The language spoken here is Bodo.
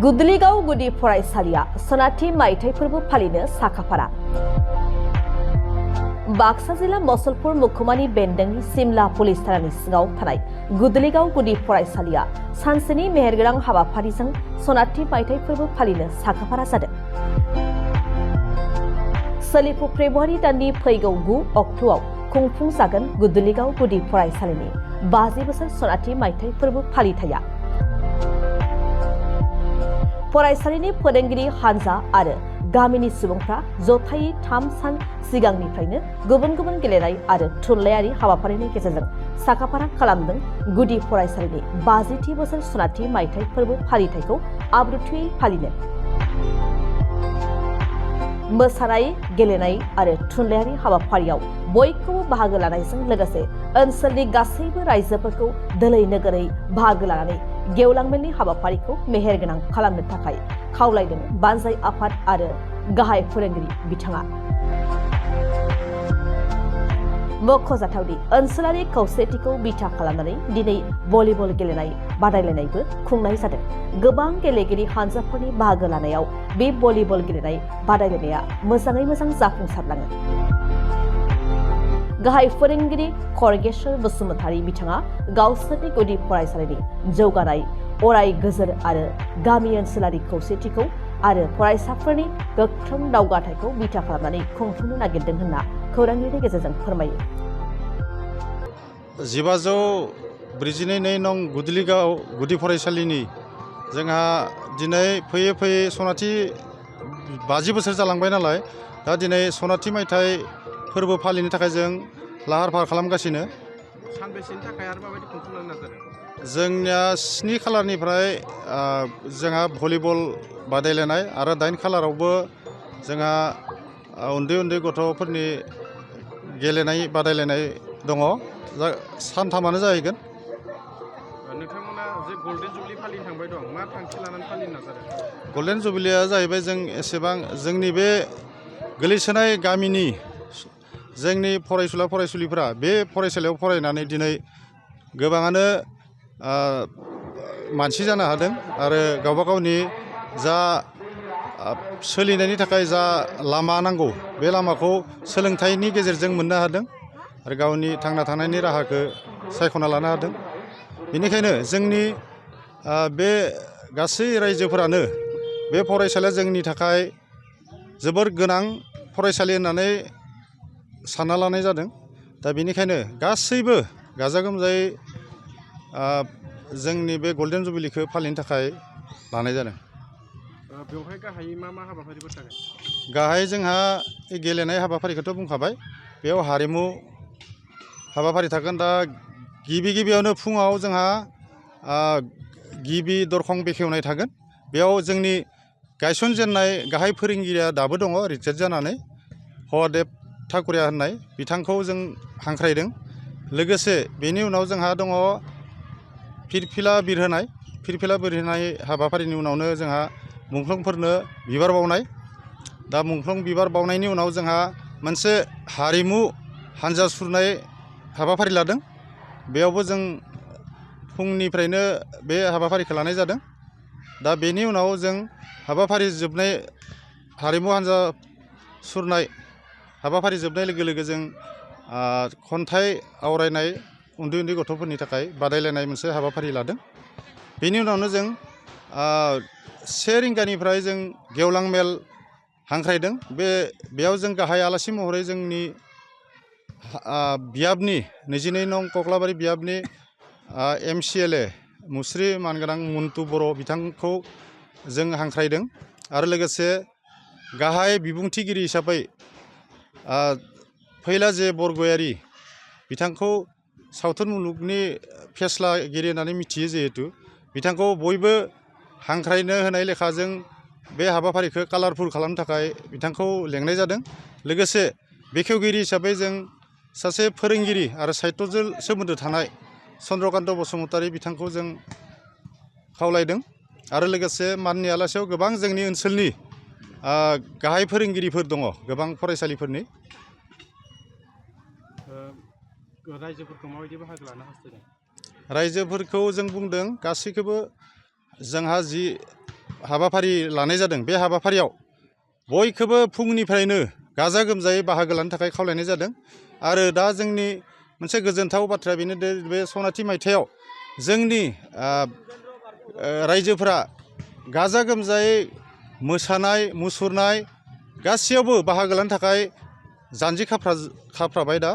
गुदलिगाव गुदि फरायसालिया सनाथि मायथाइ फोरबो फालिनो साखाफारा। बाक्सा जिल्ला मसलपुर मुखुमानि बेन्दोंनि सिमला पुलिस थानानि सिङाव थानाय गुदलिगाव गुदि फरायसालिया सानसेनि मेहेरगोनां हाबाफारिजों सनाथि मायथाइ फोरबो फालिनो साखाफारा जादों। सोलिफु फेब्रुवारि दाननि फैगौ 9 अक्ट'आव खुंफुंजागोन गुदलिगाव गुदि फरायसालिनि 50 बोसोर सनाथि मायथाइ फोरबो फालिथाया। फरायसालिनि फोरोंगिरि हानजा आरो गामिनि सुबुंफ्रा जथायै 3 सान सिगांनिफ्रायनो गुबुन गुबुन गेलेनाय आरो थुनलाइयारि हाबाफारिनि गेजेरजों साखाफारा खालामदों गुदि फरायसालिनि 50थि बोसोर सनाथि मायथाइ फोरबो फालिथायखौ आब्रुथियै फालिनो। मोसानाय, गेलेनाय आरो थुनलाइयारि हाबाफारियाव बयखौबो बाहागो लानायजों लोगोसे ओनसोलनि गासैबो रायजोफोरखौ दोलै नोगोरै बाहागो लानानै गेवलां मेलनि हाबाफारिखौ मेहेरगोनां खालामनो थाखाय खावलायदों बानजाय आफाद आरो गाहाय फोरोंगिरि बिथाङा। मख'जाथावदि ओनसोलारि खौसेथिखौ बिथा खालामनानै दिनै भलिबल गेलेनाय बादायलायनायबो खुंनाय जादों। गोबां गेलेगिरि हानजाफोरनि बाहागो लानायाव बे भलिबल गेलेनाय बादायलायनाया मोजाङै मोजां जाफुंसारलाङो। गाहाय फोरोंगिरि खरगेश्वर बसुमतारी बिथाङा गावसोरनि गुदि फरायसालिनि जौगानाय, अराय गोजोर आरो गामि ओनसोलारि खौसेथिखौ आरो फरायसाफोरनि गोख्रों दावगाथायखौ बिथा खालामनानै खुंफुंनो नागिरदों होनना खौरांगिरिनि गेजेरजों फोरमायो। 1542 नं गुदलिगाव गुदि फरायसालिनि जोंहा दिनै फैयै फैयै सनाथि 50 बोसोर जालांबाय नालाय, दा दिनै सनाथि मायथाइ फोरबो फालिनो थाखाय जों लाहार फाहार खालामगासिनो। सानबेसेनि थाखाय आरो माबायदि खुंफुंनो नाजादों? जोंनिया 7 खालारनिफ्राय जोंहा भलिबल बादायलायनाय आरो 8 खालारावबो जोंहा उन्दै उन्दै गथ'फोरनि गेलेनाय बादायलायनाय दङ। सानथामानो जाहैगोन। नोंथांमोना जे गल्डेन जुबलि फालिनो थांबाय दं, मा थांखि लानानै फालिनो नाजादों? गल्डेन जुबलिया जाहैबाय जों एसेबां जोंनि बे गोलैसोनाय गामिनि जोंनि फरायसुला फरायसुलिफोरा बे फरायसालियाव फरायनानै दिनै गोबाङानो मानसि जानो हादों आरो गावबा गावनि जा सोलिनायनि थाखाय जा लामा नांगौ बे लामाखौ सोलोंथाइनि गेजेरजों मोननो हादों आरो गावनि थांना थानायनि राहाखौ सायख'ना लानो हादों। बेनिखायनो जोंनि बे गासै रायजोफोरानो बे फरायसालिया जोंनि थाखाय जोबोर गोनां फरायसालि होननानै सानना लानाय जादों। दा बेनिखायनो गासैबो गाजा गोमजायै जोंनि बे गल्डेन जुबलिखौ फालिनो थाखाय लानाय जादों। बेवहाय गाहायै मा मा हाबाफारिफोर थागोन? गाहाय जोंहा गेलेनाय हाबाफारिखौथ' बुंखाबाय, बेयाव हारिमु हाबाफारि थागोन। दा गिबियावनो फुङाव जोंहा गिबि दरखं बेखेवनाय थागोन। बेयाव जोंनि गायसनजेननाय गाहाय फोरोंगिरिया दाबो दङ रिटायार्ड जानानै, हदेब ठाकुरिया होननाय बिथांखौ जों हांख्रायदों। लोगोसे बेनि उनाव जोंहा दङ फिरफिला बिरहोनाय। फिरफिला बिरहोनाय हाबाफारिनि उनावनो जोंहा मुंख्लंफोरनो बिबार बावनाय। दा मुंख्लं बिबार बावनायनि उनाव जोंहा मोनसे हारिमु हानजा सुरनाय हाबाफारि लादों। बेयावबो जों फुंनिफ्रायनो बे हाबाफारिखौ लानाय जादों। दा बेनि उनाव जों हाबाफारि जोबनाय हारिमु हानजा सुरनाय हाबाफारि जोबनाय लोगो लोगो जों खन्थाइ आवरायनाय उन्दै उन्दै गथ'फोरनि थाखाय बादायलायनाय मोनसे हाबाफारि लादों। बेनि उनावनो जों 1 रिंगानिफ्राय जों गेवलां मेल हांख्रायदों। बेयाव जों गाहाय आलासि महरै जोंनि बियाबनि 22 नं कक्लाबारि बियाबनि MCLA मुस्रि मानगोनां मन्टु बर' बिथांखौ जों हांख्रायदों आरो लोगोसे गाहाय बिबुंथिगिरि हिसाबै फैलाजे बरगयारि बिथांखौ सावथुन मुलुगनि फेस्लागिरि होननानै मिथियो, जिहेतु बिथांखौ बयबो हांख्रायनो होनाय लेखा जों बे हाबाफारिखौ कालारफुल खालामनो थाखाय बिथांखौ लेंनाय जादों। लोगोसे बेखेवगिरि हिसाबै जों सासे फोरोंगिरि आरो साहित्यजों सोमोन्दो थानाय चन्द्रकान्त बसुमतारी बिथांखौ जों खावलायदों आरो लोगोसे माननि आलासियाव गोबां जोंनि ओनसोलनि गाहाय फोरोंगिरिफोर दङ, गोबां फरायसालिफोरनि। रायजोफोरखौ माबायदि बाहागो लानो हास्थायदों? रायजोफोरखौ जों बुंदों गासैखौबो जोंहा जि हाबाफारि लानाय जादों। बे हाबाफारियाव बयखौबो फुंनिफ्रायनो गाजा गोमजायै बाहागो लानो थाखाय खावलायनाय जादों। आरो दा जोंनि मोनसे गोजोनथाव बाथ्राया बेनो दे बे सनाथि मायथाइयाव जोंनि रायजोफोरा गाजा गोमजायै मोसानाय मुसुरनाय गासैयावबो बाहागो लानो थाखाय जानजि खाफ्राबाय दा।